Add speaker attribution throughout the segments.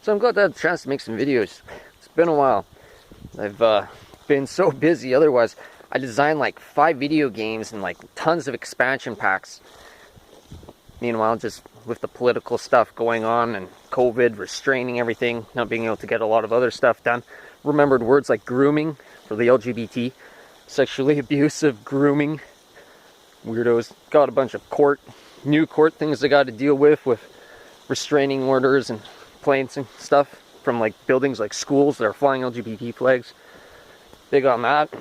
Speaker 1: So I'm glad to have the chance to make some videos. It's been a while. I've been so busy. Otherwise, I designed like 5 video games and like tons of expansion packs. Meanwhile, just with the political stuff going on and COVID restraining everything, not being able to get a lot of other stuff done, remembered words like grooming for the LGBT, sexually abusive grooming. Weirdos. Got a bunch of new court things I got to deal with restraining orders and planes and stuff from like buildings like schools that are flying LGBT flags. Big on that.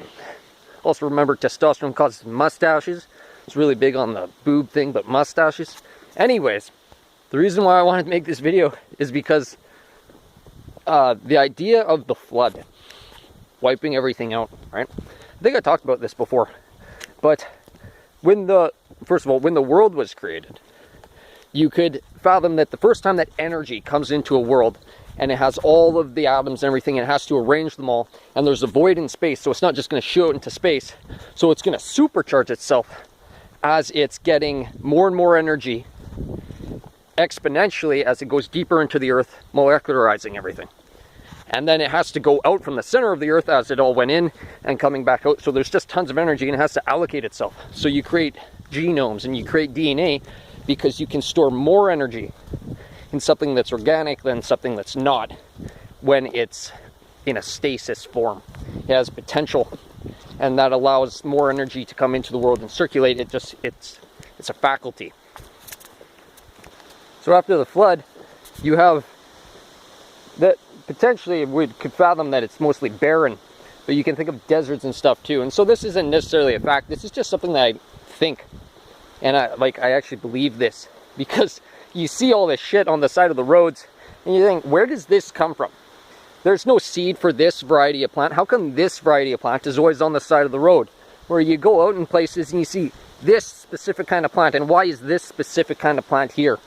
Speaker 1: Also remember testosterone causes mustaches. It's really big on the boob thing, but mustaches. Anyways, the reason why I wanted to make this video is because the idea of the flood, wiping everything out, right? I think I talked about this before, but first of all, when the world was created, you could fathom that the first time that energy comes into a world and it has all of the atoms and everything, and it has to arrange them all, and there's a void in space, so it's not just going to shoot into space, so it's going to supercharge itself as it's getting more and more energy exponentially as it goes deeper into the earth, molecularizing everything. And then it has to go out from the center of the earth as it all went in and coming back out. So there's just tons of energy and it has to allocate itself. So you create genomes and you create DNA because you can store more energy in something that's organic than something that's not when it's in a stasis form. It has potential, and that allows more energy to come into the world and circulate. It's a faculty. So after the flood, you have that potentially we could fathom that it's mostly barren, but you can think of deserts and stuff too. And so this isn't necessarily a fact. This is just something that I think, and I actually believe this, because you see all this shit on the side of the roads and you think, where does this come from? There's no seed for this variety of plant. How come this variety of plant is always on the side of the road? Where you go out in places and you see this specific kind of plant, and why is this specific kind of plant here?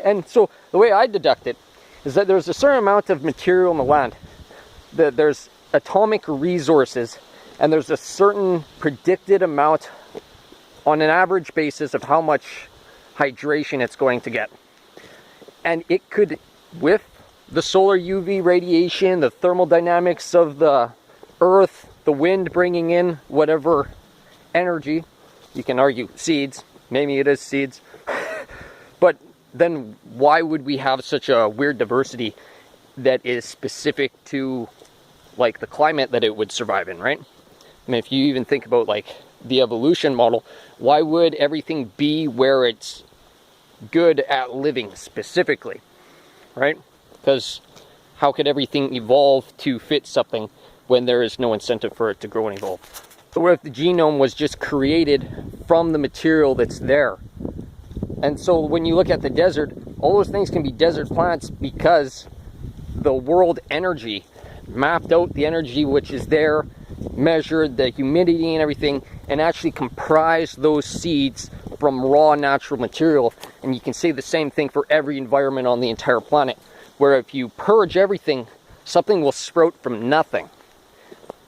Speaker 1: And so the way I deduct it is that there's a certain amount of material in the land, that there's atomic resources, and there's a certain predicted amount on an average basis of how much hydration it's going to get. And it could, with the solar UV radiation, the thermodynamics of the earth, the wind bringing in whatever energy, you can argue seeds, maybe it is seeds, but then why would we have such a weird diversity that is specific to like the climate that it would survive in, right? I mean, if you even think about like the evolution model, why would everything be where it's good at living specifically, right? Because how could everything evolve to fit something when there is no incentive for it to grow and evolve? So what if the genome was just created from the material that's there? And so when you look at the desert, all those things can be desert plants because the world energy mapped out the energy which is there, measured the humidity and everything, and actually comprised those seeds from raw natural material. And you can say the same thing for every environment on the entire planet, where if you purge everything, something will sprout from nothing.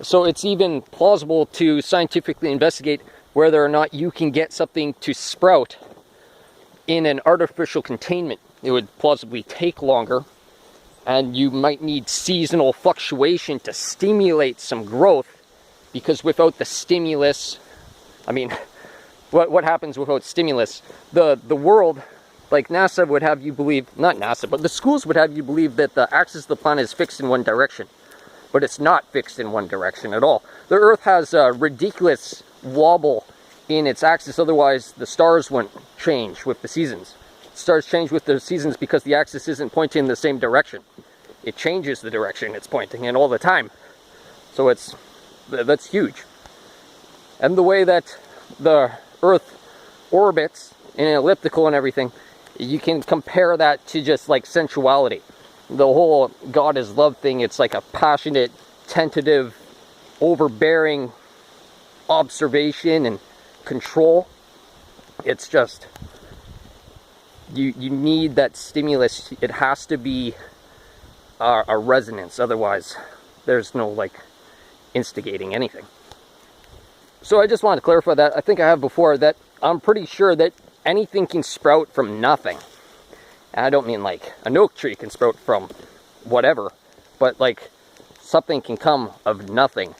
Speaker 1: So it's even plausible to scientifically investigate whether or not you can get something to sprout in an artificial containment. It would plausibly take longer, and you might need seasonal fluctuation to stimulate some growth, because without the stimulus, I mean, what happens without stimulus? The world, like NASA would have you believe, not NASA, but the schools would have you believe that the axis of the planet is fixed in one direction. But it's not fixed in one direction at all. The Earth has a ridiculous wobble in its axis, otherwise the stars wouldn't change with the seasons. Stars change with the seasons because the axis isn't pointing in the same direction. It changes the direction it's pointing in all the time. So that's huge. And the way that the Earth orbits in an elliptical and everything, you can compare that to just like sensuality. The whole God is love thing, it's like a passionate, tentative, overbearing observation and control. It's just, you need that stimulus. It has to be a resonance, otherwise there's no like instigating anything. So I just want to clarify that. I think I have before that I'm pretty sure that anything can sprout from nothing. And I don't mean like an oak tree can sprout from whatever, but like something can come of nothing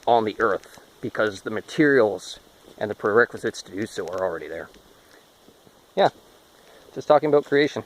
Speaker 1: on the earth because the materials and the prerequisites to do so are already there. Yeah, just talking about creation.